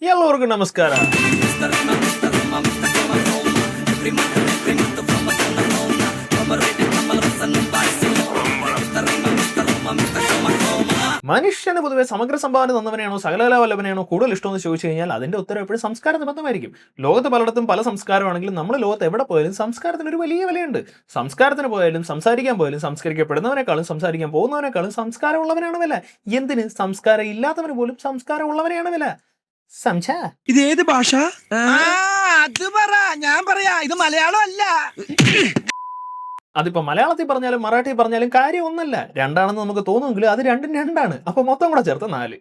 എല്ലാവർക്കും നമസ്കാരം. മനുഷ്യന് പൊതുവെ സമഗ്ര സംഭാവന തന്നവനെയാണോ സകലകലാ വല്ലഭനെയാണോ കൂടുതൽ ഇഷ്ടമെന്ന് ചോദിച്ചു കഴിഞ്ഞാൽ അതിന്റെ ഉത്തരം എപ്പോഴും സംസ്കാര നിബന്ധമായിരിക്കും. ലോകത്ത് പലയിടത്തും പല സംസ്കാരമാണെങ്കിലും നമ്മൾ ലോകത്ത് എവിടെ പോയാലും സംസ്കാരത്തിന് ഒരു വലിയ വിലയുണ്ട്. സംസ്കാരത്തിന് പോയാലും സംസാരിക്കാൻ പോയാലും സംസ്കരിക്കപ്പെടുന്നവനേക്കാളും സംസാരിക്കാൻ പോകുന്നവനേക്കാളും സംസ്കാരമുള്ളവനാണ് വില. എന്തിന്? സംസ്കാരം ഇല്ലാത്തവന് പോലും സംസ്കാരമുള്ളവനെയാണ് വില. സംശയ ഇത് ഏത് ഭാഷ? അത് പറ, ഞാൻ പറയാ. ഇത് മലയാളം അല്ല. അതിപ്പോ മലയാളത്തിൽ പറഞ്ഞാലും മറാഠി പറഞ്ഞാലും കാര്യം ഒന്നല്ല, രണ്ടാണെന്ന് നമുക്ക് തോന്നുമെങ്കിലും അത് രണ്ടും രണ്ടാണ്. അപ്പൊ മൊത്തം കൂടെ ചേർത്ത് 4.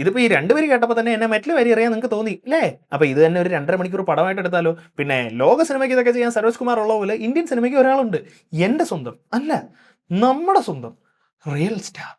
ഇതിപ്പോ ഈ 2 വരി കേട്ടപ്പോ തന്നെ എന്നെ മറ്റു വരി അറിയാൻ നിങ്ങൾക്ക് തോന്നി അല്ലേ? അപ്പൊ ഇത് തന്നെ ഒരു 2.5 മണിക്കൂർ പടമായിട്ട് എടുത്താലോ? പിന്നെ ലോക സിനിമയ്ക്ക് ഇതൊക്കെ ചെയ്യാൻ സരോജ് കുമാർ ഉള്ള പോലെ ഇന്ത്യൻ സിനിമയ്ക്ക് ഒരാളുണ്ട്. എന്റെ സ്വന്തം അല്ല, നമ്മുടെ സ്വന്തം റിയൽ സ്റ്റാർ.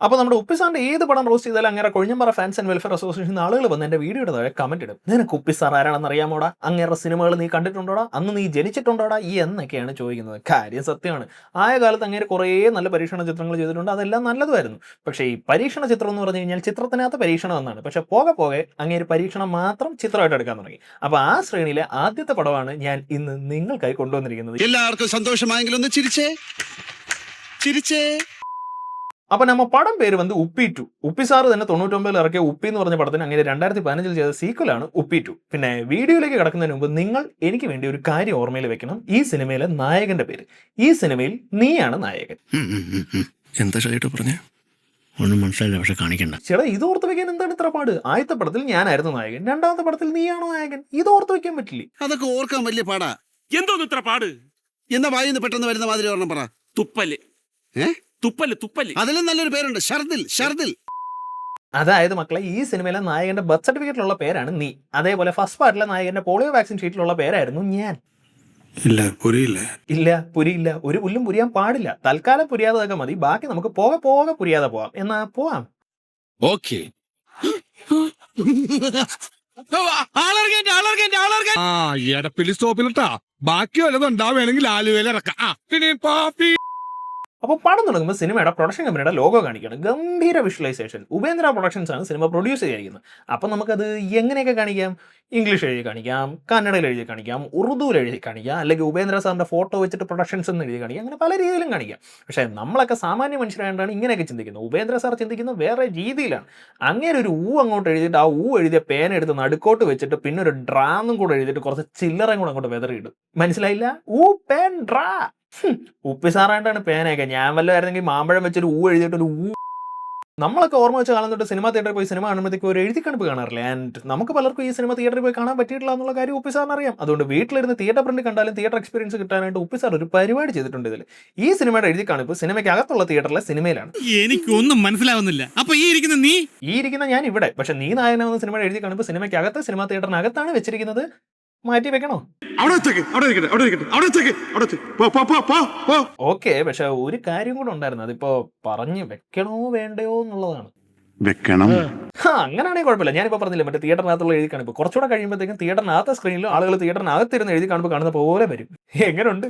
അപ്പോൾ നമ്മുടെ ഉപ്പിസാറിന്റെ ഏത് പടം റോസ്റ്റ് ചെയ്താലും അങ്ങനെ Kozhinjampara fans and welfare association ആളുകൾ വന്ന് എന്റെ വീഡിയോയുടെ താഴെ കമന്റ് ഇടും. നിനക്ക് ഉപ്പിസാർ ആരാണെന്ന് അറിയാമോടാ? അങ്ങേറെ സിനിമകൾ നീ കണ്ടിട്ടുണ്ടോടാ? അന്ന് നീ ജനിച്ചിട്ടുണ്ടോടാ? എന്നൊക്കെയാണ് ചോദിക്കുന്നത്. കാര്യം സത്യമാണ്. ആയ കാലത്ത് അങ്ങേരെ കുറേ നല്ല പരീക്ഷണ ചിത്രങ്ങൾ ചെയ്തിട്ടുണ്ട്. അതെല്ലാം നല്ലതായിരുന്നു. പക്ഷേ ഈ പരീക്ഷണ ചിത്രം എന്ന് പറഞ്ഞു കഴിഞ്ഞാൽ ചിത്രത്തിനകത്ത് പരീക്ഷണം എന്നാണ്. പക്ഷെ പോകെ പോകെ അങ്ങേര് പരീക്ഷണം മാത്രം ചിത്രമായിട്ട് എടുക്കാൻ തുടങ്ങി. അപ്പോൾ ആ ശ്രേണിയിലെ ആദ്യത്തെ പടമാണ് ഞാൻ ഇന്ന് നിങ്ങൾക്കായി കൊണ്ടുവന്നിരിക്കുന്നത്. എല്ലാവർക്കും സന്തോഷമായെങ്കിലും ഒന്ന് ചിരിച്ചേ ചിരിച്ചേ. അപ്പൊ നമ്മ പടം പേര് വന്ന് ഉപ്പി 2. ഉപ്പി സാറ് തന്നെ 99 ഇറക്കിയ ഉപ്പി എന്ന് പറഞ്ഞ പടത്തിന് അങ്ങനെ 2015 ചെയ്ത സീക്വലാണ് ഉപ്പി 2. പിന്നെ വീഡിയോയിലേക്ക് കടക്കുന്നതിന് മുമ്പ് നിങ്ങൾ എനിക്ക് വേണ്ടി ഒരു കാര്യം ഓർമ്മയിൽ വെക്കണം. ഈ സിനിമയിലെ നായകന്റെ പേര്. ഈ സിനിമയിൽ നീയാണ് നായകൻ. എന്താ പറഞ്ഞേ? ഒന്നും മനസ്സിലായില്ല, പക്ഷെ കാണിക്കണ്ട. ചേട്ടാ, ഇത് ഓർത്ത് വെക്കാൻ എന്താണ് ഇത്ര പാട്? ആദ്യത്തെ പടത്തിൽ ഞാനായിരുന്നു നായകൻ, രണ്ടാമത്തെ പടത്തിൽ നീയാണോ നായകൻ? ഇത് ഓർത്ത് വെക്കാൻ പറ്റില്ലേ? അതൊക്കെ ഓർക്കാൻ വലിയ പാടാ. എന്തോന്ന് ഇത്ര പാട്? എന്നാ വായിന്ന് പെട്ടെന്ന് വരുന്ന മാതിരി ഓർമ്മ പറ. തുപ്പല്. തുപ്പല്. അതിലും നല്ലൊരു പേരുണ്ട്, ഷർദിൽ. അതായത് മക്കളെ, ഈ സിനിമയിലെ നായകന്റെ ബർത്ത് സർട്ടിഫിക്കറ്റിലുള്ള പേരാണ് നീ. അതേപോലെ ഫസ്റ്റ് പാർട്ടിലെ നായകന്റെ പോളിയോ വാക്സിൻ ഷീറ്റിലുള്ള പേരായിരുന്നു ഞാൻ. ഇല്ല, പുരിയില്ല. ഒരു പുല്ലും പുരിയാൻ പാടില്ല. തൽക്കാലം പുരിയാതൊക്കെ മതി. ബാക്കി നമുക്ക് പോകെ പോകെ പുരിയാതെ പോവാം. എന്നാ പോവാം. ഓക്കേ. എടപ്പിള്ളി സ്റ്റോപ്പിലിട്ടാ ബാക്കി വല്ലതും ഉണ്ടാവുകയാണെങ്കിൽ ആലുവയിൽ ഇറക്കാം. അപ്പോൾ പടം തുടങ്ങുമ്പോൾ സിനിമയുടെ പ്രൊഡക്ഷൻ കമ്പനിയുടെ ലോഗോ കാണിക്കുകയാണ്. ഗംഭീര വിഷ്വലൈസേഷൻ. ഉപേന്ദ്ര പ്രൊഡക്ഷൻസ് ആണ് സിനിമ പ്രൊഡ്യൂസ് ചെയ്തിരിക്കുന്നത്. അപ്പം നമുക്കത് എങ്ങനെയൊക്കെ കാണിക്കാം? ഇംഗ്ലീഷ് എഴുതി കാണിക്കാം, കന്നഡയിൽ എഴുതി കാണിക്കാം, ഉറുദുവിൽ എഴുതി കാണിക്കാം, അല്ലെങ്കിൽ ഉപേന്ദ്ര സാറിൻ്റെ ഫോട്ടോ വെച്ചിട്ട് പ്രൊഡക്ഷൻസ് എന്ന് എഴുതി കാണിക്കാം. അങ്ങനെ പല രീതിയിലും കാണിക്കാം. പക്ഷേ നമ്മളൊക്കെ സാമാന്യ മനുഷ്യരായതുകൊണ്ടാണ് ഇങ്ങനെയൊക്കെ ചിന്തിക്കുന്നത്. ഉപേന്ദ്ര സാർ ചിന്തിക്കുന്നത് വേറെ രീതിയിലാണ്. അങ്ങനെ ഒരു അങ്ങോട്ട് എഴുതിയിട്ട് ആ എഴുതിയ പേന എടുത്ത് നടുക്കോട്ട് വെച്ചിട്ട് പിന്നെ ഒരു ഡ്രാന്നും കൂടെ എഴുതിയിട്ട് കുറച്ച് ചില്ലറയും കൂടെ അങ്ങോട്ട് വെതറിയിടും. മനസ്സിലായില്ല? പേൻ ഡ്രാ. ഉപ്പി സാറായിട്ടാണ് പേനയൊക്കെ. ഞാൻ വല്ലതായിരുന്നെങ്കിൽ മാമ്പഴം വെച്ചൊരു എഴുതിയിട്ടൊരു നമ്മളൊക്കെ ഓർമ്മ വെച്ച കാലം തൊട്ട് സിനിമ തിയേറ്ററിൽ പോയി സിനിമ കാണുമ്പോഴത്തേക്ക് ഒരു എഴുതി കണിപ്പ് കാണാറില്ല. ആൻഡ് നമുക്ക് പലർക്കും ഈ സിനിമ തിയേറ്ററിൽ പോയി കാണാൻ പറ്റിയിട്ടില്ല എന്നുള്ള കാര്യം ഉപ്പി സാറിന് അറിയാം. അതുകൊണ്ട് വീട്ടിലിരുന്ന് തിയേറ്റർ പ്രിന്റ് കണ്ടാലും തിയേറ്റർ എക്സ്പീരിയൻസ് കിട്ടാനായിട്ട് ഉപ്പി സാർ ഒരു പരിപാടി ചെയ്തിട്ടുണ്ട്. ഇതിൽ ഈ സിനിമയുടെ എഴുതി കാണിപ്പ് സിനിമയ്ക്ക് അകത്തുള്ള തിയേറ്ററിലെ സിനിമയിലാണ്. എനിക്കൊന്നും മനസ്സിലാവുന്നില്ല. അപ്പൊ ഈ ഇരിക്കുന്ന ഞാൻ ഇവിടെ. പക്ഷെ നീ നായകനാവുന്ന സിനിമയുടെ എഴുതി കാണിപ്പ് സിനിമയ്ക്ക് അകത്ത് സിനിമ തിയേറ്ററിനകത്താണ് വെച്ചിരിക്കുന്നത്. മാറ്റി വെക്കണോ? ഓക്കെ, പക്ഷെ ഒരു കാര്യം കൂടെ ഉണ്ടായിരുന്നു. അതിപ്പോ പറഞ്ഞു വെക്കണോ വേണ്ടയോ എന്നുള്ളതാണ്. അങ്ങനെയാണെങ്കിൽ കുഴപ്പമില്ല. ഞാനിപ്പോ പറഞ്ഞില്ല, മറ്റേ തിയേറ്ററിനകത്തുള്ള എഴുതി കാണിപ്പ് കുറച്ചുകൂടെ കഴിയുമ്പോഴത്തേക്കും തിയേറ്ററിനകത്ത് സ്ക്രീനിൽ ആളുകൾ തിയേറ്ററിനകത്തിരുന്ന് എഴുതി കാണിപ്പ് കാണുന്ന പോലെ വരും. എങ്ങനെയുണ്ട്?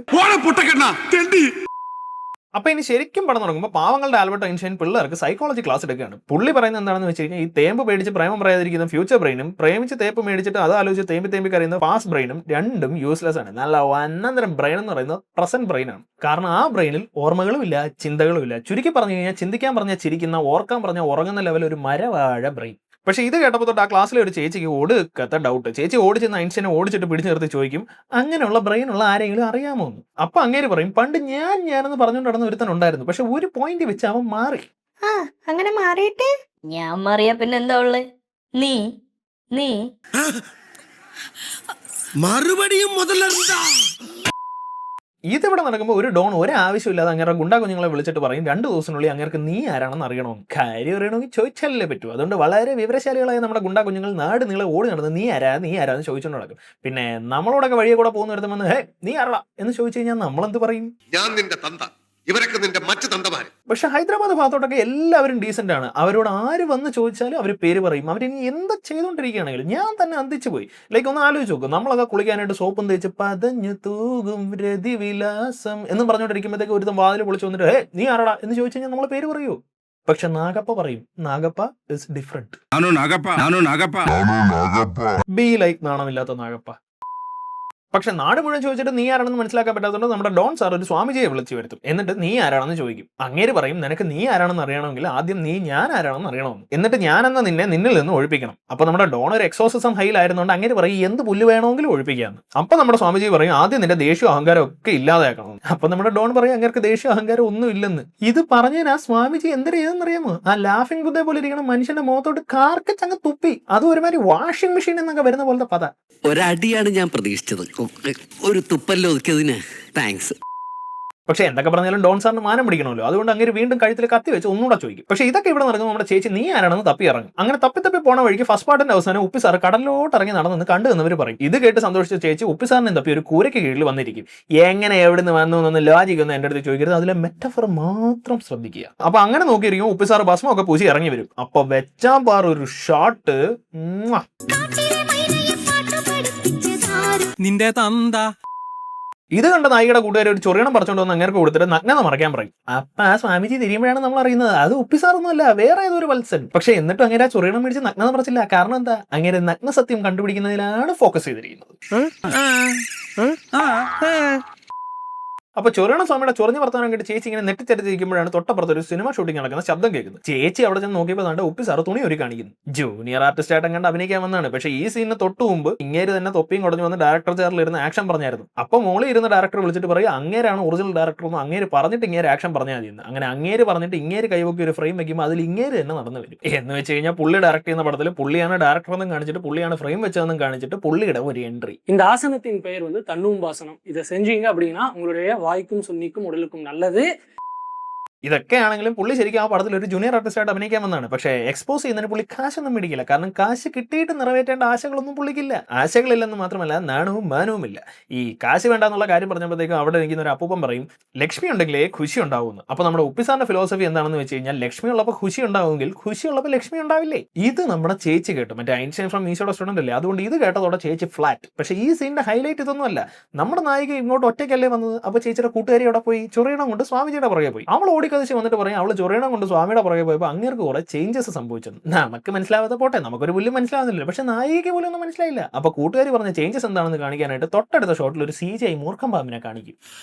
അപ്പൊ ഇനി ശരിക്കും പടം തുടങ്ങുമ്പോൾ പാവങ്ങളുടെ ആൽബർട്ട് ഐൻസ്റ്റൈൻ പിള്ളേർക്ക് സൈക്കോളജി ക്ലാസ് എടുക്കുകയാണ്. പുള്ളി പറയുന്നത് എന്താണെന്ന് വെച്ച് കഴിഞ്ഞാൽ, ഈ തേമ്പ് പേടിച്ച് പ്രേമം പറയാതിരിക്കുന്ന ഫ്യൂച്ചർ ബ്രെയിനും പ്രേമിച്ച് തേപ്പ് മേടിച്ചിട്ട് അത് ആലോചിച്ച് തേമ്പി കറിയുന്ന പാസ്റ്റ് ബ്രെയിനും രണ്ടും യൂസ്ലെസ് ആണ്. നല്ല ഒന്നന്തരം ബ്രെയിൻ എന്ന് പറയുന്നത് പ്രസന്റ് ബ്രെയിൻ ആണ്. കാരണം ആ ബ്രെയിനിൽ ഓർമ്മകളും ഇല്ല, ചിന്തകളും ഇല്ല. ചുരുക്കി പറഞ്ഞു കഴിഞ്ഞാൽ ചിന്തിക്കാൻ പറഞ്ഞാൽ ചിരിക്കുന്ന, ഓർക്കാൻ പറഞ്ഞാൽ ഉറങ്ങുന്ന ലെവൽ ഒരു മരവാഴ ബ്രെയിൻ. പക്ഷേ ഇത് കേട്ടപ്പോൾ തൊട്ട് ആ ക്ലാസ്സിലെ ഒരു ചേച്ചിക്ക് ഒടുക്കത്തെ ഡൗട്ട്. ചേച്ചി ഓടിച്ചെന്ന് ഐൻസ്റ്റൈനെ ഓടിച്ചിട്ട് പിടിച്ചു നിർത്തി ചോദിക്കും, അങ്ങനെയുള്ള ബ്രെയിനുള്ള ആരെങ്കിലും അറിയാമോ എന്ന്. അപ്പൊ അങ്ങേര് പറയും, പണ്ട് ഞാനെന്ന് പറഞ്ഞുകൊണ്ട് നടന്ന ഒരുത്തൻ ഉണ്ടായിരുന്നു, പക്ഷെ ഒരു പോയിന്റ് വെച്ച് അവൻ മാറി. അങ്ങനെ മാറിയിട്ട് ഞാൻ മാറിയാ പിന്നെ എന്താ ഉള്ളത്? നീ മറുപടിയും ഇതിവിടെ നടക്കുമ്പോൾ ഒരു ഡോൺ ഒരാവശ്യമില്ലാതെ അങ്ങനെ ഗുണ്ടാ കുഞ്ഞുങ്ങളെ വിളിച്ചിട്ട് പറയും 2 ദിവസത്തിനുള്ളിൽ അങ്ങേർക്ക് നീ ആരാണെന്ന് അറിയണമെന്ന്. കാര്യം അറിയണമെങ്കിൽ ചോദിച്ചാലേ പറ്റൂ. അതുകൊണ്ട് വളരെ വിവരശാലികളായ നമ്മുടെ ഗുണ്ടാ കുഞ്ഞുങ്ങൾ നാട് നിങ്ങളെ ഓടി നടന്ന് നീ ആരാന്ന് ചോദിച്ചുകൊണ്ട് നടക്കും. പിന്നെ നമ്മളോടൊക്കെ വഴിയെ കൂടെ പോകുന്ന ഒരുത്തം വന്ന് നീ ആരടാ എന്ന് ചോദിച്ചു കഴിഞ്ഞാൽ നമ്മളെന്ത് പറയും? ഞാൻ നിന്റെ തന്ത, ഇവരൊക്കെ നിന്റെ മറ്റു തന്തമാര്. പക്ഷെ ഹൈദരാബാദ് ഭാഗത്തോട്ടൊക്കെ എല്ലാവരും ഡീസന്റ് ആണ്. അവരോട് ആര് വന്ന് ചോദിച്ചാലും അവർ പേര് പറയും. അവരിനി എന്താ ചെയ്തുകൊണ്ടിരിക്കുകയാണെങ്കിലും ഞാൻ തന്നെ അന്തിച്ചു പോയി. ലൈക്ക് ഒന്ന് ആലോചിച്ച് നോക്കും, നമ്മളൊക്കെ കുളിക്കാനായിട്ട് സോപ്പും തേച്ച് പതഞ്ഞു തൂകും രതിവിലാസം എന്നും പറഞ്ഞുകൊണ്ടിരിക്കുമ്പോഴത്തേക്ക് ഒരുത്തം വാതിൽ പൊളിച്ചു വന്നിട്ട് നീ ആരാടാ എന്ന് ചോദിച്ചു കഴിഞ്ഞാൽ നമ്മളെ പേര് പറയൂ. പക്ഷെ നാഗപ്പ പറയും. Nagappa is different. Be like നാണമില്ലാത്ത നാഗപ്പ. പക്ഷെ നാട് മുഴുവൻ ചോദിച്ചിട്ട് നീ ആരാണെന്ന് മനസ്സിലാക്കാൻ പറ്റാത്തതുകൊണ്ട് നമ്മുടെ ഡോൺ സാർ ഒരു സ്വാമിജിയെ വിളിച്ചു വരുത്തും. എന്നിട്ട് നീ ആരാണെന്ന് ചോദിക്കും. അങ്ങേര് പറയും, നിനക്ക് നീ ആരാണെന്ന് അറിയണമെങ്കിൽ ആദ്യം നീ ഞാൻ ആരാണെന്ന് അറിയണമെന്ന്. എന്നിട്ട് ഞാനെന്ന നിന്നിൽ നിന്ന് ഒഴിപ്പിക്കണം. അപ്പൊ നമ്മുടെ ഡോൺ ഒരു എക്സോസിസം ഹൈലായിരുന്നുകൊണ്ട് അങ്ങേര് പറയും എന്ത് പുല്ല് വേണമെങ്കിലും ഒഴിപ്പിക്കാന്ന്. അപ്പൊ നമ്മുടെ സ്വാമിജി പറയും ആദ്യം നിന്റെ ദേഷ്യം അഹങ്കാരം ഒക്കെ ഇല്ലാതാക്കണം. അപ്പൊ നമ്മുടെ ഡോൺ പറയും അങ്ങേർക്ക് ദേഷ്യം അഹങ്കാരം ഒന്നും ഇല്ലെന്ന്. ഇത് പറഞ്ഞാൽ ആ സ്വാമിജി എന്തൊരു ചെയ്തെന്നറിയാമോ? ആ ലാഫിംഗ് ബുദ്ധെ പോലെ ഇരിക്കണം മനുഷ്യന്റെ മുഖത്തോട്ട് കാർക്കച്ചങ്ങ് തുപ്പി. അതും ഒരുമാതിരി വാഷിംഗ് മെഷീൻ എന്നൊക്കെ വരുന്ന പോലത്തെ പദ. ഒരടിയാണ് ഞാൻ പ്രതീക്ഷിച്ചത്. ഒരു തുപ്പല്ലോ ഒതുക്കിയതിന് താങ്ക്സ്. പക്ഷെ എന്തൊക്കെ പറഞ്ഞാലും ഡോൺ സാറിന് മാനം പിടിക്കണമല്ലോ. അതുകൊണ്ട് അങ്ങനെ വീണ്ടും കഴുത്തിൽ കത്തി വെച്ച് ഒന്നുകൂടെ ചോദിക്കും. പക്ഷെ ഇതൊക്കെ ഇവിടെ നടക്കുമ്പോൾ നമ്മുടെ ചേച്ചി നീ ആരാണെന്ന് തപ്പി ഇറങ്ങും. അങ്ങനെ തപ്പി പോണ വഴിക്ക് ഫസ്റ്റ് പാർട്ടിന്റെ അവസാനം ഉപ്പി സാർ കടലിലോട്ട് ഇറങ്ങി നടന്നെന്ന് കണ്ടു എന്നവർ പറയും. ഇത് കേട്ട് സന്തോഷിച്ച ചേച്ചി ഉപ്പി സാറിനെ തപ്പി ഒരു കൂരയ്ക്ക് കീഴിൽ വന്നിരിക്കും. എങ്ങനെ എവിടെ നിന്ന് വന്നു എന്നൊന്ന് ലോജിക് ഒന്നും എൻ്റെ അടുത്ത് ചോദിക്കരുത്, അതിലെ മെറ്റഫർ മാത്രം ശ്രദ്ധിക്കുക. അപ്പൊ അങ്ങനെ നോക്കിയിരിക്കും ഉപ്പി സാർ ഭസ്മൊക്കെ പൂശി ഇറങ്ങി വരും. അപ്പൊ വെച്ചാൻ പാർ ഒരു ഷോട്ട്. നിന്റെ തന്ത ഇത് കണ്ട നായികയുടെ കൂട്ടുകാർ ഒരു ചൊറിയണം പറിച്ചോണ്ട് വന്ന് അങ്ങനെ കൊടുത്തിട്ട് നഗ്നത മറയ്ക്കാൻ പറയും. അപ്പൊ ആ സ്വാമിജി തിരിയുമ്പോഴാണ് നമ്മൾ അറിയുന്നത് അത് ഉപ്പിസാറൊന്നും അല്ല, വേറെ ഏതൊരു വത്സൻ. പക്ഷെ എന്നിട്ടും അങ്ങനെ ആ ചൊറിയണം മേടിച്ച് നഗ്നത മറച്ചില്ല. കാരണം എന്താ? അങ്ങനെ നഗ്ന സത്യം കണ്ടുപിടിക്കുന്നതിലാണ് ഫോക്കസ് ചെയ്തിരിക്കുന്നത്. അപ്പൊ ചൊറിയണ സ്വാമിയുടെ ചൊറിഞ്ഞ് വർത്താനം കേട്ട് ചേച്ചി ഇങ്ങനെ നെട്ടിച്ചെടുത്തിരിക്കുമ്പോഴാണ് തൊട്ടപ്പുറത്ത് ഒരു സിനിമ ഷൂട്ടിംഗ് നടക്കുന്ന ശബ്ദം കേൾക്കുന്നത്. ചേച്ചി അവിടെ ചെന്ന് നോക്കിയപ്പോൾ താണ്ട് ഉപ്പി സാറ് തുണി ഒരു കാണിക്കുന്നു. ജൂനിയർ ആർട്ടിസ്റ്റ് ആയിട്ട് കണ്ട് അഭിനയിക്കാൻ വന്നതാണ്. പക്ഷേ ഈ സീനിന് തൊട്ട് മുമ്പ് ഇങ്ങേര് തന്നെ തൊപ്പിയും കുടഞ്ഞു വന്ന് ഡയറക്ടർ ചെയറിൽ ഇരുന്ന് ആക്ഷൻ പറഞ്ഞായിരുന്നു. അപ്പൊ മോളിൽ ഇരുന്ന ഡയറക്ടർ വിളിച്ചിട്ട് പറയും അങ്ങേരാണ് ഒറിജിനൽ ഡയറക്ടർ എന്ന്. അങ്ങേര് പറഞ്ഞിട്ട് ഇങ്ങേര് ആക്ഷൻ പറഞ്ഞാൽ മതി എന്ന്. അങ്ങനെ അങ്ങേര് പറഞ്ഞിട്ട് ഇങ്ങേര് കൈവക്കി ഒരു ഫ്രെയിം വെക്കുമ്പോൾ അതിൽ ഇങ്ങേര് തന്നെ നടന്നു വരും. എന്ന് വെച്ച് കഴിഞ്ഞാൽ പുള്ളി ഡയറക്ട് ചെയ്യുന്ന പടത്തിൽ പുള്ളിയാണ് ഡയറക്ടർ എന്നും കാണിച്ചിട്ട് പുള്ളിയാണ് ഫ്രെയിം വെച്ചതെന്നും കാണിച്ചിട്ട് പുള്ളിയുടെ ഒരു എൻട്രി. இந்த ஆசனத்தின் பெயர் வந்து தன்னூம்பாசனம். இதை செஞ்சீங்க அப்படின்னா உங்களுடைய வாய்க்கும் சுன்னிக்கும் உடலுக்கும் நல்லது. ഇതൊക്കെ ആണെങ്കിലും പുള്ളി ശരിക്കും ആ പടത്തിൽ ഒരു ജൂനിയർ ആർട്ടിസ്റ്റ് ആയിട്ട് അഭിനയിക്കാൻ വന്നതാണ്. പക്ഷേ എക്സ്പോസ് ചെയ്യുന്നതിന് പുള്ളി കാശൊന്നും മേടിക്കില്ല. കാരണം കാശ് കിട്ടിയിട്ട് നിറവേറ്റേണ്ട ആശകളൊന്നും പുള്ളിക്കില്ല. ആശകളില്ലെന്ന് മാത്രമല്ല നാണവും മാനവും ഇല്ല. ഈ കാശ് വേണ്ടെന്നുള്ള കാര്യം പറഞ്ഞപ്പോഴത്തേക്കും അവിടെ ഇരിക്കുന്ന ഒരു അപ്പൂപ്പൻ പറയും ലക്ഷ്മി ഉണ്ടെങ്കിലേ ഖുഷി ഉണ്ടാവുമെന്ന്. അപ്പൊ നമ്മുടെ ഉപ്പിസാറിന്റെ ഫിലോസഫി എന്താണെന്ന് വെച്ച് കഴിഞ്ഞാൽ ലക്ഷ്മി ഉള്ളപ്പോൾ ഖുഷി ഉണ്ടാവുമെങ്കിൽ ഖുഷി ഉള്ളപ്പോൾ ലക്ഷ്മി ഉണ്ടാവില്ലേ. ഇത് നമ്മുടെ ചേച്ചി കേട്ടു. മറ്റേ ഐൻസ്റ്റൈൻ ഫ്രം മീശോയുടെ സ്റ്റുഡന്റ് അല്ലേ, അതുകൊണ്ട് ഇത് കേട്ടതോടെ ചേച്ചി ഫ്ലാറ്റ്. പക്ഷേ ഈ സീനിന്റെ ഹൈലൈറ്റ് ഇതൊന്നും അല്ല. നമ്മുടെ നായിക ഇങ്ങോട്ട് ഒറ്റയ്ക്കല്ലേ വന്നത്. അപ്പൊ ചേച്ചിയുടെ കൂട്ടുകാരി അവിടെ പോയി ചൊറിയണം കൊണ്ട് സ്വാമിജിയുടെ പുറകെ പോയി. അവൾ ഓടിക്കതിച്ച് വന്നിട്ട് പറയും അവള് ചൊറിയണം കൊണ്ട് സ്വാമിയുടെ പുറകെ പോയപ്പോൾ അങ്ങേർക്ക് കുറെ ചേഞ്ചസ് സംഭവിച്ചത്. നമുക്ക് മനസ്സിലാവാതെ പോട്ടെ, നമുക്കൊരു പുല്ലും മനസ്സിലാവുന്നില്ല. പക്ഷെ നായികയ്ക്ക് പോലും ഒന്നും മനസ്സിലായില്ല. അപ്പൊ കൂട്ടുകാരി പറഞ്ഞ ചേഞ്ചസ് എന്താണെന്ന് കാണിക്കാനായിട്ട് തൊട്ടടുത്ത ഷോട്ടിൽ ഒരു CGI മൂർഖം പാമ്പിനെ കാണിക്കും.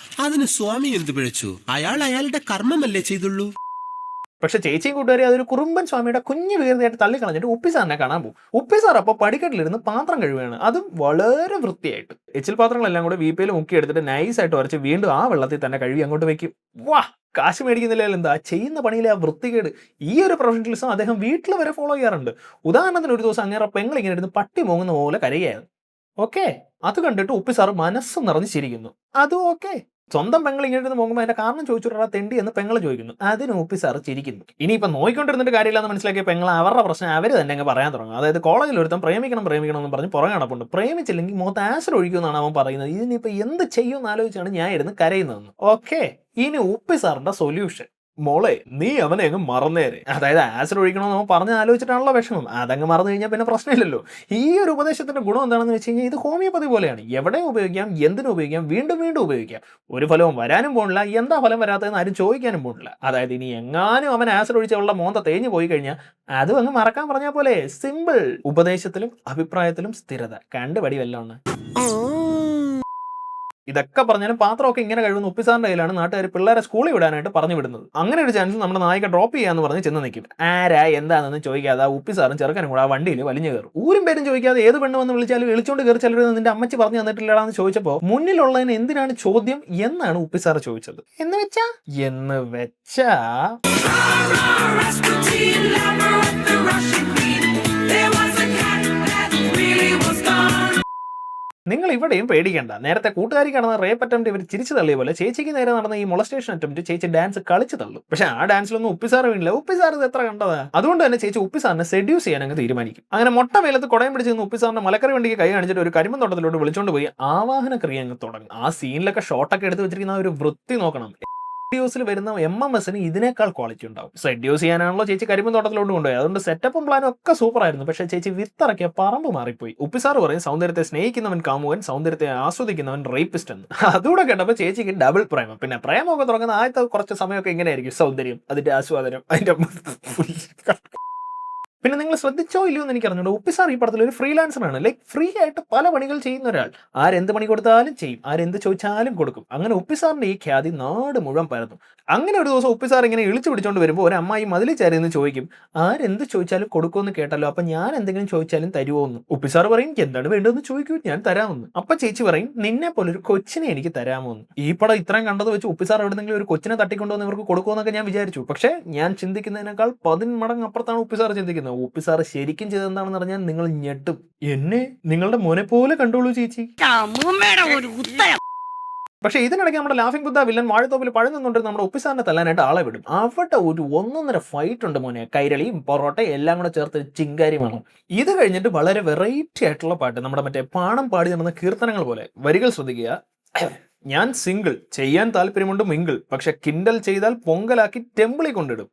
അതിന് സ്വാമി എന്ത് പിഴച്ചു? അയാളുടെ കർമ്മമല്ലേ ചെയ്തുള്ളൂ. പക്ഷെ ചേച്ചിയും കൂട്ടുകാരി അതൊരു കുറുമ്പൻ സ്വാമിയുടെ കുഞ്ഞു വീർന്നയായിട്ട് തള്ളിക്കളഞ്ഞിട്ട് ഉപ്പിസാറിനെ കാണാൻ പോകും. ഉപ്പിസാർ അപ്പോൾ പടിക്കെട്ടിലിരുന്ന് പാത്രം കഴുകുകയാണ്. അതും വളരെ വൃത്തിയായിട്ട്. എച്ചിൽ പാത്രങ്ങളെല്ലാം കൂടെ വീപ്പയിൽ മുക്കിയെടുത്തിട്ട് നൈസായിട്ട് ഉരച്ച് വീണ്ടും ആ വെള്ളത്തിൽ തന്നെ കഴുകി അങ്ങോട്ട് വെക്കും. വാ, കാശ് മേടിക്കുന്നില്ല എന്താ ചെയ്യുന്ന പണിയിലെ ആ വൃത്തികേട്. ഈ ഒരു പ്രൊഫഷണലിസം അദ്ദേഹം വീട്ടിൽ വരെ ഫോളോ ചെയ്യാറുണ്ട്. ഉദാഹരണത്തിന് ഒരു ദിവസം അങ്ങേറെ പെങ്ങളിങ്ങനെ ഇരുന്ന് പട്ടി മോങ്ങുന്ന പോലെ കരയായിരുന്നു. ഓക്കെ, അത് കണ്ടിട്ട് ഉപ്പിസാർ മനസ്സ് നിറഞ്ഞ് ചിരിക്കുന്നു. അതും ഓക്കെ. സ്വന്തം പെങ്ങൾ ഇങ്ങനെ ഇരുന്ന് പോകുമ്പോൾ അതിന്റെ കാരണം ചോദിച്ചിട്ടാ തെണ്ടി എന്ന് പെങ്ങൾ ചോദിക്കുന്നു. അതിന് ഉപ്പി സാർ ചിരിക്കുന്നു. ഇനിയിപ്പോൾ നോയിക്കൊണ്ടിരുന്നിട്ട് കാര്യമില്ലെന്ന് മനസ്സിലാക്കിയ പെങ്ങൾ അവരുടെ പ്രശ്നം അവർ തന്നെ അങ്ങ് പറയാൻ തുടങ്ങും. അതായത് കോളേജിൽ ഒരുത്തം പ്രേമിക്കണം എന്ന് പറഞ്ഞ് പുറകെ നടപ്പുണ്ട്. പ്രേമിച്ചില്ലെങ്കിൽ മുഖത്ത് ആസിഡ് ഒഴിക്കുമെന്നാണ് അവൻ പറയുന്നത്. ഇതിനിപ്പോൾ എന്ത് ചെയ്യുമെന്ന് ആലോചിച്ചാണ് ഞാൻ ഇരുന്ന് കരയുന്നതെന്ന്. ഓക്കെ, ഇനി ഉപ്പി സാറിന്റെ സൊല്യൂഷൻ, മോളെ നീ അവനെ അങ്ങ് മറന്നേരെ. അതായത് ആസിഡ് ഒഴിക്കണമെന്ന് അവൻ പറഞ്ഞ് ആലോചിച്ചിട്ടാണല്ലോ വിഷമം. അതങ്ങ് മറന്നു കഴിഞ്ഞാൽ പിന്നെ പ്രശ്നമില്ലല്ലോ. ഈ ഒരു ഉപദേശത്തിന്റെ ഗുണം എന്താണെന്ന് വെച്ച് കഴിഞ്ഞാൽ ഇത് ഹോമിയോപ്പതി പോലെയാണ്. എവിടെ ഉപയോഗിക്കാം, എന്തിനും ഉപയോഗിക്കാം, വീണ്ടും വീണ്ടും ഉപയോഗിക്കാം. ഒരു ഫലവും വരാനും പോണില്ല. എന്താ ഫലം വരാത്തതെന്ന് ആരും ചോദിക്കാനും പോണില്ല. അതായത് ഇനി എങ്ങാനും അവൻ ആസിഡ് ഒഴിച്ചുള്ള മോന്ത തേഞ്ഞു പോയി കഴിഞ്ഞാൽ അതും അങ്ങ് മറക്കാൻ പറഞ്ഞാൽ പോലെ സിമ്പിൾ. ഉപദേശത്തിലും അഭിപ്രായത്തിലും സ്ഥിരത. കണ്ടുപടി വല്ലോണ്. ഇതൊക്കെ പറഞ്ഞാലും പാത്രമൊക്കെ ഇങ്ങനെ കഴിവുന്ന ഉപ്പിസാറിന്റെ കയ്യിലാണ് നാട്ടുകാർ പിള്ളേരെ സ്കൂളിൽ വിടാനായിട്ട് പറഞ്ഞു വിടുന്നത്. അങ്ങനെ ഒരു ചാൻസിൽ നമ്മുടെ നായിക ഡ്രോപ്പ് ചെയ്യാന്ന് പറഞ്ഞ് ചെന്ന് നിൽക്കും. ആരാ എന്താണെന്ന് ചോദിക്കാതെ ഉപ്പിസാറും ചെറുക്കനും കൂടെ ആ വണ്ടിയിൽ വലിഞ്ഞു കയറും. ഊരും പേരും ചോദിക്കാതെ ഏത് പെണ്ണ് വന്ന് വിളിച്ചാലും വിളിച്ചോണ്ട് കയറി ചിലർ നിന്റെ അമ്മച്ചി പറഞ്ഞു തന്നിട്ടില്ലടാന്ന് ചോദിച്ചപ്പോൾ മുന്നിലുള്ളതിന് എന്തിനാണ് ചോദ്യം എന്നാണ് ഉപ്പിസാർ ചോദിച്ചത്. എന്ന് വെച്ചാ നിങ്ങൾ ഇവിടെയും പേടിക്കേണ്ട. നേരത്തെ കൂട്ടുകാരിക്ക് നടന്ന റേപ്പ് അറ്റംപ്റ്റ് ഇവർ ചിരിച്ചു തള്ളിയ പോലെ ചേച്ചിക്ക് നേരെ നടന്ന ഈ മൊളസ്റ്റേഷൻ അറ്റംപ്റ്റ് ചേച്ചി ഡാൻസ് കളിച്ചു തള്ളും. പക്ഷെ ആ ഡാൻസിലൊന്നും ഉപ്പിസാർ വീണില്ല. ഉപ്പിസാർ ഇത് എത്ര കണ്ടതാ. അതുകൊണ്ട് തന്നെ ചേച്ചി ഉപ്പിസാറിനെ സെഡ്യൂസ് ചെയ്യാൻ അങ്ങ് തീരുമാനിക്കും. അങ്ങനെ മൊട്ട വെയിലത്ത് കുടയം പിടിച്ച് നിന്ന് ഉപ്പിസാറിന്റെ മലക്കറി വണ്ടിക്ക് കൈ കാണിച്ചിട്ട് ഒരു കരിമ്പൻ തോട്ടത്തിലോട്ട് വിളിച്ചോണ്ട് പോയി ആവാഹന ക്രിയ അങ്ങ് തുടങ്ങും. ആ സീനിലൊക്കെ ഷോട്ടൊക്കെ എടുത്ത് വെച്ചിരിക്കുന്ന ഒരു വൃത്തി നോക്കണം. ഡിയോസിൽ വരുന്ന MMSന് ഇതിനേക്കാൾ ക്വാളിറ്റി ഉണ്ടാവും. സെഡ്യൂസ് ചെയ്യാനാണല്ലോ ചേച്ചി കരിമ്പൻ തോട്ടത്തിലോട്ട് കൊണ്ടുപോയി. അതുകൊണ്ട് സെറ്റപ്പും പ്ലാനും ഒക്കെ സൂപ്പർ ആയിരുന്നു. പക്ഷേ ചേച്ചി വിത്തിറക്കിയ പറമ്പ് മാറിപ്പോയി. ഉപ്പിസാർ പറയും സൗന്ദര്യത്തെ സ്നേഹിക്കുന്നവൻ കാമുകൻ, സൗന്ദര്യത്തെ ആസ്വദിക്കുന്നവൻ റേപ്പിസ്റ്റ് എന്ന്. അതുകൂടെ കേട്ടപ്പോൾ ചേച്ചിക്ക് ഡബിൾ പ്രേമം. പിന്നെ പ്രേമമൊക്കെ തുടങ്ങുന്ന ആദ്യത്തെ കുറച്ച് സമയമൊക്കെ എങ്ങനെയായിരിക്കും? സൗന്ദര്യം, അതിന്റെ ആസ്വാദനം, അതിന്റെ പിന്നെ നിങ്ങൾ ശ്രദ്ധിച്ചോ ഇല്ലയോ എന്ന് എനിക്ക് അറിഞ്ഞൂടെ, ഉപ്പിസാർ ഈ പടത്തിൽ ഒരു ഫ്രീലാൻസറാണ്. ലൈക്ക് ഫ്രീ ആയിട്ട് പല പണികൾ ചെയ്യുന്ന ഒരാൾ. ആരെന്ത് പണി കൊടുത്താലും ചെയ്യും, ആരെന്ത് ചോദിച്ചാലും കൊടുക്കും. അങ്ങനെ ഉപ്പിസാറിന്റെ ഈ ഖ്യാതി നാട് മുഴുവൻ പരന്നു. അങ്ങനെ ഒരു ദിവസം ഉപ്പിസാർ ഇങ്ങനെ ഇളിച്ചു പിടിച്ചോണ്ട് വരുമ്പോൾ ഒരു അമ്മായി മതിൽ ചേരുന്ന് ചോദിക്കും, ആരെന്ത് ചോദിച്ചാലും കൊടുക്കുമെന്ന് കേട്ടല്ലോ, അപ്പൊ ഞാൻ എന്തെങ്കിലും ചോദിച്ചാലും തരുമോ എന്ന്. ഉപ്പിസാർ പറയും, എന്താണ് വേണ്ടതെന്ന് ചോദിക്കൂ, ഞാൻ തരാമെന്ന്. അപ്പൊ ചേച്ചി പറയും, നിന്നെ പോലെ ഒരു കൊച്ചിനെ എനിക്ക് തരാമോ എന്ന്. ഈ പടം ഇത്രയും കണ്ടത് വെച്ച് ഉപ്പിസാർ എവിടെന്നെങ്കിലും ഒരു കൊച്ചിനെ തട്ടിക്കൊണ്ടുവന്ന് ഇവർക്ക് കൊടുക്കുമെന്നൊക്കെ ഞാൻ വിചാരിച്ചു. പക്ഷേ ഞാൻ ചിന്തിക്കുന്നതിനേക്കാൾ 10 മടങ്ങ് അപ്പുറത്താണ് ഉപ്പിസാർ ചിന്തിക്കുന്നത്. ഉപ്പിസാർ ശരിക്കും ചെയ്തെന്താണെന്ന് പറഞ്ഞാൽ നിങ്ങൾ ഞെട്ടും. എന്നെ നിങ്ങളുടെ മോനെ പോലെ കണ്ടോളൂ ചേച്ചി. പക്ഷേ ഇതിനിടയ്ക്ക് നമ്മുടെ ലാഫിംഗ് ബുദ്ധ വില്ലൻ വാഴത്തോപ്പിൽ പഴം നിന്നുകൊണ്ടിരുന്ന നമ്മുടെ ഉപ്പിസാറിനെ തല്ലാനായിട്ട് ആളെ വിടും. അവിടെ ഒരു 1.5 ഫൈറ്റ് ഉണ്ട് മോനെ. കൈരളിയും പൊറോട്ടയും എല്ലാം കൂടെ ചേർത്ത് ചിങ്കാരിമാണ്. ഇത് കഴിഞ്ഞിട്ട് വളരെ വെറൈറ്റി ആയിട്ടുള്ള പാട്ട്, നമ്മുടെ മറ്റേ പാണം പാടി നടന്ന കീർത്തനങ്ങൾ പോലെ. വരികൾ ശ്രദ്ധിക്കുക. ഞാൻ സിംഗിൾ, ചെയ്യാൻ താല്പര്യമുണ്ട് മിങ്കിൾ, പക്ഷെ കിൻഡൽ ചെയ്താൽ പൊങ്കലാക്കി ടെമ്പിളിൽ കൊണ്ടിടും.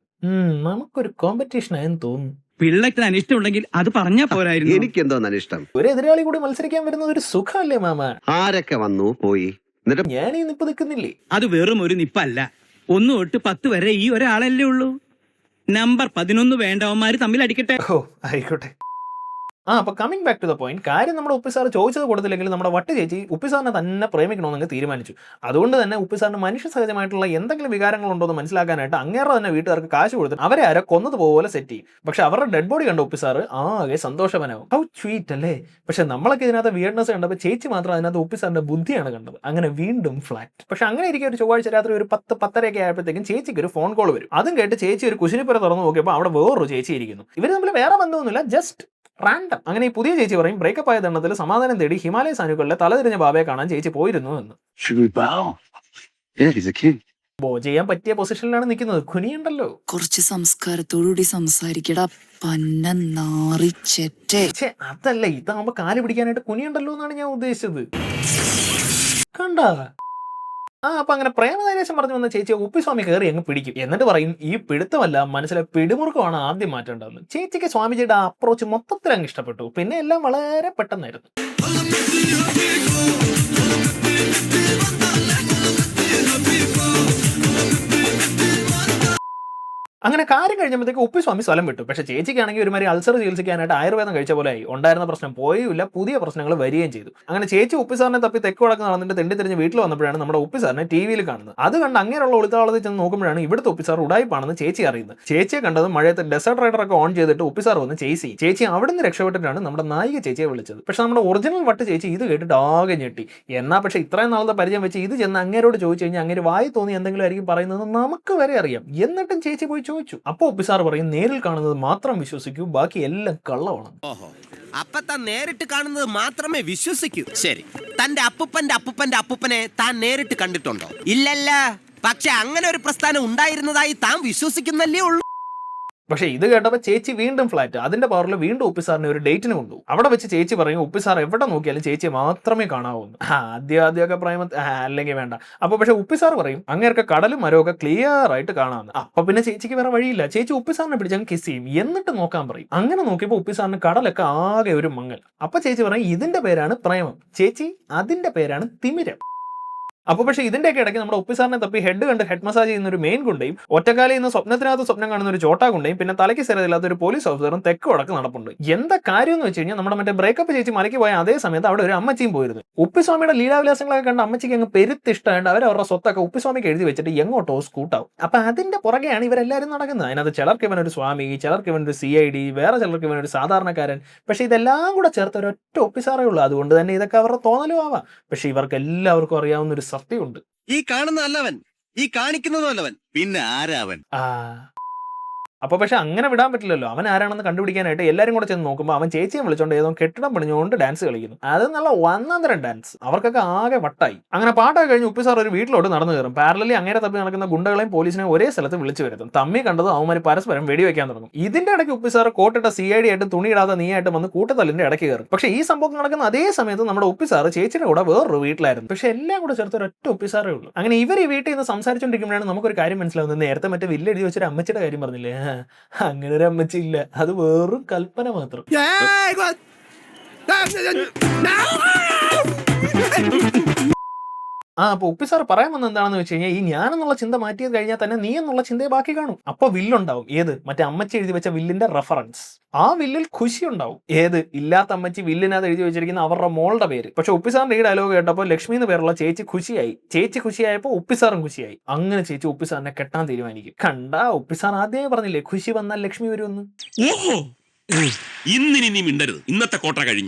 നമുക്കൊരു കോമ്പറ്റീഷൻ ആയെന്ന് തോന്നുന്നു. പിള്ളക്ക് അനിഷ്ടമുണ്ടെങ്കിൽ അത് പറഞ്ഞാ പോരായിരുന്നു. എനിക്കെന്തോ അനിഷ്ടം. ഒരു എതിരാളി കൂടി മത്സരിക്കാൻ വരുന്നത് ഒരു സുഖമല്ലേ മാമ? ആരൊക്കെ വന്നു പോയി, ഞാൻ ഈ നിപ്പ് നിൽക്കുന്നില്ലേ? അത് വെറും ഒരു നിപ്പല്ല. 1 തൊട്ട് 10 വരെ ഈ ഒരാളല്ലേ ഉള്ളൂ. നമ്പർ 11 വേണ്ടവന്മാര് തമ്മിൽ അടിക്കട്ടെ. ഓ ആയിക്കോട്ടെ. അപ്പൊ coming back to the point, കാര്യം നമ്മുടെ ഉപ്പിസാർ ചോദിച്ചത് കൊടുത്തില്ലെങ്കിൽ നമ്മുടെ വട്ട് ചേച്ചി ഉപ്പിസാറിനെ തന്നെ പ്രേമിക്കണമെന്ന് തീരുമാനിച്ചു. അതുകൊണ്ട് തന്നെ ഉപ്പിസാറിന് മനുഷ്യ സഹജമായിട്ടുള്ള എന്തെങ്കിലും വികാരങ്ങളുണ്ടോ എന്ന് മനസ്സിലാക്കാനായിട്ട് അങ്ങേറെ തന്നെ വീട്ടുകാർക്ക് കാശ് കൊടുത്തിട്ട് അവരെ ആരോ കൊന്നതുപോലെ സെറ്റ് ചെയ്യും. പക്ഷെ അവരുടെ ഡെഡ് ബോഡി കണ്ട ഉപ്പിസാർ ആകെ സന്തോഷവനാവും. ഹൗ സ്വീറ്റ് അല്ലേ? പക്ഷെ നമ്മളൊക്കെ ഇതിനകത്ത് വിയർഡ്നെസ് കണ്ടപ്പോൾ ചേച്ചി മാത്രം അതിനകത്ത് ഉപ്പിസാറിന്റെ ബുദ്ധിയാണ് കണ്ടത്. അങ്ങനെ വീണ്ടും ഫ്ലാറ്റ്. പക്ഷെ അങ്ങനെ ഇരിക്കും ഒരു ചൊവ്വാഴ്ച രാത്രി ഒരു 10-10:30 ആയപ്പോഴത്തേക്കും ചേച്ചിക്ക് ഒരു ഫോൺ കോൾ വരും. അതും കേട്ട് ചേച്ചി ഒരു കുശിനിപ്പുര തുറന്നു നോക്കിയപ്പോൾ അവിടെ വേറൊരു ചേച്ചി ഇരിക്കുന്നു. ഇവർ തമ്മിൽ വേറെ ബന്ധമൊന്നുമില്ല, ജസ്റ്റ് റാൻഡം. അങ്ങനെ ഈ പുതിയ ചേച്ചി പറയും, ബ്രേക്കപ്പ് ആയ ദണ്ണത്തിൽ സമാധാനം തേടി ഹിമാലയ സാനുക്കളിലെ തലതിരിഞ്ഞ ബാബയെ കാണാൻ ചേച്ചി പോയിരുന്നു എന്ന്. ചെയ്യാൻ പറ്റിയ പൊസിഷനിലാണ് നിൽക്കുന്നത്. കുനിയുണ്ടല്ലോ. കുറച്ച് സംസ്കാരത്തോടുകൂടി സംസാരിക്കടാ പന്ന നാറിച്ചെറ്റേ. അതല്ല, ഇതാകുമ്പോ കാല് പിടിക്കാനായിട്ട് കുനിയുണ്ടല്ലോ എന്നാണ് ഞാൻ ഉദ്ദേശിച്ചത്. കണ്ടാ? അപ്പൊ അങ്ങനെ പ്രേമനൈരാശ്യം പറഞ്ഞു വന്ന ചേച്ചിയെ ഉപ്പിസ്വാമി കയറി അങ്ങ് പിടിക്കും. എന്നിട്ട് പറയും, ഈ പിടുത്തമല്ല മനസ്സിലെ പിടിമുറുക്കമാണ് ആദ്യം മാറ്റേണ്ടതെന്ന്. ചേച്ചിക്ക് സ്വാമിജിയുടെ ആ അപ്രോച്ച് മൊത്തത്തിൽ അങ്ങ് ഇഷ്ടപ്പെട്ടു. പിന്നെ എല്ലാം വളരെ പെട്ടെന്നായിരുന്നു. അങ്ങനെ കാര്യം കഴിഞ്ഞപ്പോഴത്തേക്ക് ഉപ്പിസ്വാമി സ്ഥലം വിട്ടു. പക്ഷേ ചേച്ചിക്കാണെങ്കിൽ ഒരുമാതിരി അൾസർ ചികിത്സിക്കാനായിട്ട് ആയുർവേദം കഴിച്ച പോലെ ആയി. ഉണ്ടായിരുന്ന പ്രശ്നം പോയുമില്ല, പുതിയ പ്രശ്നങ്ങൾ വരികയും ചെയ്തു. അങ്ങനെ ചേച്ചി ഉപ്പിസാറിനെ തപ്പി തെക്ക് വടക്ക് നടന്നിട്ട് തെണ്ടി തിരിഞ്ഞ് വീട്ടിൽ വന്നപ്പോഴാണ് നമ്മുടെ ഉപ്പിസാറിനെ ടിവിയിൽ കാണുന്നത്. അത് കണ്ട് അങ്ങനെയുള്ള ഒളിത്താളത്തിൽ ചെന്ന് നോക്കുമ്പോഴാണ് ഇവിടുത്തെ ഉപ്പിസാർ ഉടായിപ്പാണെന്ന് ചേച്ചി അറിയുന്നത്. ചേച്ചിയെ കണ്ടത് മഴയത്ത് ഡെസേർട്ട് റൈഡറൊക്കെ ഓൺ ചെയ്തിട്ട് ഉപ്പിസാർ വന്ന് ചേച്ചി അവിടെ നിന്ന് രക്ഷപ്പെട്ടിട്ടാണ് നമ്മുടെ നായിക ചേച്ചിയെ വിളിച്ചത്. പക്ഷെ നമ്മുടെ ഒറിജിനൽ വട്ട് ചേച്ചി ഇത് കേട്ടിട്ട് ആകെ ഞെട്ടി. എന്നാൽ പക്ഷേ ഇത്രയും നാളത്തെ പരിചയം വെച്ച് ഇത് ചെന്ന് അങ്ങേരോട് ചോദിച്ചു കഴിഞ്ഞാൽ അങ്ങനെ വായി തോന്നി എന്തെങ്കിലും ആയിരിക്കും പറയുന്നത് നമുക്ക് വരെ അറിയാം. എന്നിട്ടും ചേച്ചി പോയി ചോദിച്ചു. അപ്പൊ ഉപ്പിസാർ പറയും, നേരിൽ കാണുന്നത് മാത്രം വിശ്വസിക്കൂ, ബാക്കി എല്ലാം കള്ളമാണ്. ഓഹോ, അപ്പൊ താൻ നേരിട്ട് കാണുന്നത് മാത്രമേ വിശ്വസിക്കൂ. ശരി, തന്റെ അപ്പൂപ്പന്റെ അപ്പൂപ്പനെ താൻ നേരിട്ട് കണ്ടിട്ടുണ്ടോ? ഇല്ലല്ല. പക്ഷെ അങ്ങനെ ഒരു പ്രസ്ഥാനം ഉണ്ടായിരുന്നതായി താൻ വിശ്വസിക്കുന്നല്ലേ ഉള്ളൂ. പക്ഷേ ഇത് കേട്ടപ്പോൾ ചേച്ചി വീണ്ടും ഫ്ലാറ്റ്. അതിന്റെ പവറിൽ വീണ്ടും ഉപ്പിസാറിനെ ഒരു ഡേറ്റിന് കൊണ്ടുപോകും. അവിടെ വെച്ച് ചേച്ചി പറയും, ഉപ്പിസാർ എവിടെ നോക്കിയാലും ചേച്ചിയെ മാത്രമേ കാണാവൂ. ആദ്യമൊക്കെ പ്രേമ അല്ലെങ്കിൽ വേണ്ട. അപ്പൊ പക്ഷെ ഉപ്പിസാർ പറയും, അങ്ങേർക്ക് കടലും മരമൊക്കെ ക്ലിയർ ആയിട്ട് കാണാമെന്ന്. അപ്പൊ പിന്നെ ചേച്ചിക്ക് വേറെ വഴിയില്ല. ചേച്ചി ഉപ്പിസാറിനെ പിടിച്ചങ്ങ് കിസ് ചെയ്യും, എന്നിട്ട് നോക്കാൻ പറയും. അങ്ങനെ നോക്കിയപ്പോൾ ഉപ്പിസാറിന് കടലൊക്കെ ആകെ ഒരു മങ്ങൽ. അപ്പൊ ചേച്ചി പറയും, ഇതിന്റെ പേരാണ് പ്രേമം ചേച്ചി, അതിന്റെ പേരാണ് തിമിരം. അപ്പോൾ പക്ഷേ ഇതിന്റെയൊക്കെ ഇടയ്ക്ക് നമ്മുടെ ഉപ്പിസാറിനെ തപ്പി ഹെഡ് കണ്ട് ഹെഡ് മസാജ് ചെയ്യുന്ന ഒരു മെയിൻ ഗുണ്ടയും, ഒറ്റക്കാലിൽ നിന്ന് സ്വപ്നത്തിനകത്ത് സ്വപ്നം കാണുന്ന ഒരു ചോട്ടാ ഗുണ്ടയും, പിന്നെ തലയ്ക്ക് സ്ഥിരതയില്ലാത്ത ഒരു പോലീസ് ഓഫീസറും തെക്ക് വടക്ക് നടപ്പുണ്ട്. എന്താ കാര്യം എന്ന് വെച്ച് കഴിഞ്ഞാൽ, നമ്മുടെ മറ്റേ ബ്രേക്കപ്പ് ചേച്ചി മലയ്ക്ക് പോയ അതേ സമയത്ത് അവിടെ ഒരു അമ്മച്ചിയും പോയിരുന്നു. ഉപ്പിസ്വാമിയുടെ ലീലാവിലാസങ്ങളൊക്കെ കണ്ട് അമ്മച്ചിക്ക് അങ്ങ് പെരുത്തിഷ്ടമായിട്ട് അവരുടെ സ്വത്തൊക്കെ ഉപ്പിസ്വാമിക്ക് എഴുതി വെച്ചിട്ട് എങ്ങോട്ടോ സ്കൂട്ടാവും. അപ്പൊ അതിന്റെ പുറകെയാണ് ഇവരെല്ലാവരും നടക്കുന്നത്. അതിനകത്ത് ചിലർക്ക് ഇവനൊരു സ്വാമി, ചിലർക്ക് ഇവനൊരു CID, വേറെ ചിലർക്ക് ഇവനൊരു സാധാരണക്കാരൻ. പക്ഷെ ഇതെല്ലാം കൂടെ ചേർത്ത് ഒരൊറ്റ ഉപ്പിസാറേ ഉള്ളൂ. അതുകൊണ്ട് തന്നെ ഇതൊക്കെ അവരുടെ തോന്നലും ആവാം. പക്ഷെ ഇവർക്ക് എല്ലാവർക്കും അറിയാവുന്ന ഒരു സത്യമുണ്ട്. ഈ കാണുന്ന അല്ലവൻ, ഈ കാണിക്കുന്നതും അല്ലവൻ, പിന്നെ ആരാവൻ? അപ്പൊ പക്ഷെ അങ്ങനെ വിടാൻ പറ്റില്ലല്ലോ. അവൻ ആരാണെന്ന് കണ്ടുപിടിക്കാനായിട്ട് എല്ലാരും കൂടെ ചെന്ന് നോക്കുമ്പോൾ അവൻ ചേച്ചിയെ വിളിച്ചോണ്ട് ഏതോ കെട്ടിടം പണിഞ്ഞുകൊണ്ട് ഡാൻസ് കളിക്കുന്നു. അത് നല്ല ഒന്നാന്തരം ഡാൻസ്. അവർക്കൊക്കെ ആകെ വട്ടായി. അങ്ങനെ പാട്ടൊക്കെ കഴിഞ്ഞ് ഉപ്പി സാർ ഒരു വീട്ടിലോട്ട് നടന്നു കയറും. പാരലലി അങ്ങനെ തപ്പി നടക്കുന്ന ഗുണ്ടകളെയും പോലീസിനെയും ഒരേ സ്ഥലത്ത് വിളിച്ചു വരുത്തും. തമ്മി കണ്ടത് അവന്മാർ പരസ്പരം വെടിവെക്കാൻ തുടങ്ങും. ഇതിന്റെ ഇടയ്ക്ക് ഉപ്പി സാർ കോട്ടിട്ട CID ആയിട്ട് തുണിയിടാതെ നീയായിട്ട് വന്ന് കൂട്ടത്തല്ലിന്റെ ഇടയ്ക്ക് കയറും. പക്ഷേ ഈ സംഭവം നടക്കുന്ന അതേ സമയത്ത് നമ്മുടെ ഉപ്പി സാർ ചേച്ചിയുടെ കൂടെ വേറൊരു വീട്ടിലായിരുന്നു. പക്ഷെ എല്ലാം കൂടെ ചേർത്ത് ഒരൊറ്റ ഉപ്പി സാറേ ഉള്ളൂ. അങ്ങനെ ഇവർ ഈ വീട്ടിൽ നിന്ന് സംസാരിച്ചുകൊണ്ടിരിക്കുമ്പോഴാണ് നമുക്കൊരു കാര്യം മനസ്സിലാവുന്നത്. നേരത്തെ മറ്റേ വില്ല് എഴുതി വെച്ചൊരു അമ്മച്ചിയുടെ കാര്യം പറഞ്ഞില്ലേ, അങ്ങനെ ഒരു അമ്മച്ചി ഇല്ല, അത് വെറും കൽപ്പന മാത്രം. അപ്പൊ ഉപ്പി സാർ പറയാൻ വന്നത് എന്താണെന്ന് വെച്ച് കഴിഞ്ഞാൽ, ഈ ഞാനെന്നുള്ള ചിന്ത മാറ്റിയത് കഴിഞ്ഞാൽ തന്നെ നീ എന്നുള്ള ചിന്തയെ ബാക്കി കാണും. അപ്പൊ വില്ലുണ്ടാവും. ഏത്? മറ്റേ അമ്മച്ചി എഴുതി വെച്ച വില്ലിന്റെ റെഫറൻസ്. ആ വില്ലിൽ ഖുഷി ഉണ്ടാവും. ഏത്? ഇല്ലാത്ത അമ്മച്ചി വില്ലിനകത്ത് എഴുതി വെച്ചിരിക്കുന്ന അവരുടെ മോളുടെ പേര്. പക്ഷെ ഉപ്പി സാറിന്റെ ഈ ഡയലോഗ് കേട്ടപ്പോൾ ലക്ഷ്മി എന്ന് പേരുള്ള ചേച്ചി ഖുഷിയായി. ചേച്ചി ഖുഷിയായപ്പോൾ ഉപ്പി സാറും ഖുഷിയായി. അങ്ങനെ ചേച്ചി ഉപ്പി സാറിനെ കെട്ടാൻ തീരുമാനിക്കും. കണ്ടാ ഉപ്പി സാർ ആദ്യമേ പറഞ്ഞില്ലേ ഖുഷി വന്നാൽ ലക്ഷ്മി വരുമെന്ന്. ഇന്നിനി നീ മിണ്ടരുത്, ഇന്നത്തെ കോട്ട കഴിഞ്ഞു.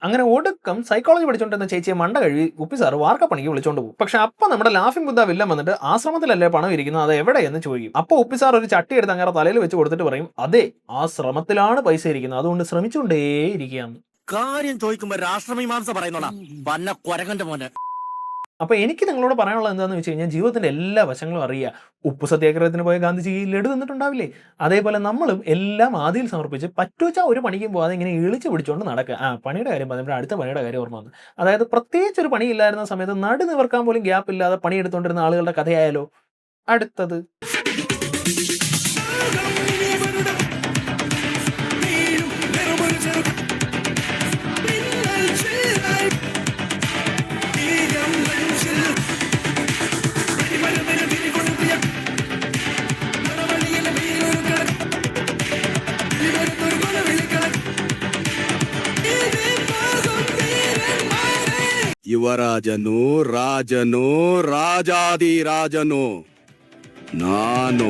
അങ്ങനെ ഒടുക്കം സൈക്കോളജി പഠിച്ചോണ്ടിരുന്ന ചേച്ചിയെ മണ്ട കഴുകി ഉപ്പി സാർ വാർക്കപ്പണിക്ക് വിളിച്ചോണ്ട് പോകും. പക്ഷെ അപ്പൊ നമ്മുടെ ലാഫിംഗ് ബുദ്ധ വില്ലൻ വന്നിട്ട് ആശ്രമത്തിലല്ലേ പണം ഇരിക്കുന്നത്, അത് എവിടെയെന്ന് ചോദിക്കും. അപ്പൊ ഉപ്പി സാർ ഒരു ചട്ടി എടുത്ത് അങ്ങനെ തലയിൽ വെച്ച് കൊടുത്തിട്ട് പറയും, അതെ ആശ്രമത്തിലാണ് പൈസ ഇരിക്കുന്നത്, അതുകൊണ്ട് ശ്രമിച്ചുകൊണ്ടേ ഇരിക്കുകയാണ്. കാര്യം ചോദിക്കുമ്പോ രാഷ്ട്രമീമാംസ പറയുന്നോളാം പന്ന കൊരങ്ങന്റെ മോനെ. അപ്പൊ എനിക്ക് നിങ്ങളോട് പറയാനുള്ളത് എന്താണെന്ന് വെച്ച് കഴിഞ്ഞാൽ, ജീവിതത്തിന്റെ എല്ലാ വശങ്ങളും അറിയുക. ഉപ്പു സത്യാഗ്രഹത്തിന് പോയ ഗാന്ധിജി ലഡു തന്നിട്ടുണ്ടാവില്ലേ, അതേപോലെ നമ്മളും എല്ലാം ആദിയിൽ സമർപ്പിച്ച് പറ്റുവെച്ചാൽ ഒരു പണിക്കും പോകാതെ ഇങ്ങനെ ഇളിച്ചു പിടിച്ചുകൊണ്ട് നടക്കുക. പണിയുടെ കാര്യം പറഞ്ഞപ്പോൾ അടുത്ത പണിയുടെ കാര്യം ഓർമ്മ വന്നു. അതായത് പ്രത്യേകിച്ച് ഒരു പണിയില്ലായിരുന്ന സമയത്ത് നടു നിവർക്കാൻ പോലും ഗ്യാപ്പ് ഇല്ലാതെ പണിയെടുത്തുകൊണ്ടിരുന്ന ആളുകളുടെ കഥയായാലോ. അടുത്തത് ಯುವರಾಜನು ರಾಜನು ರಾಜಾದಿರಾಜನು ನಾನು.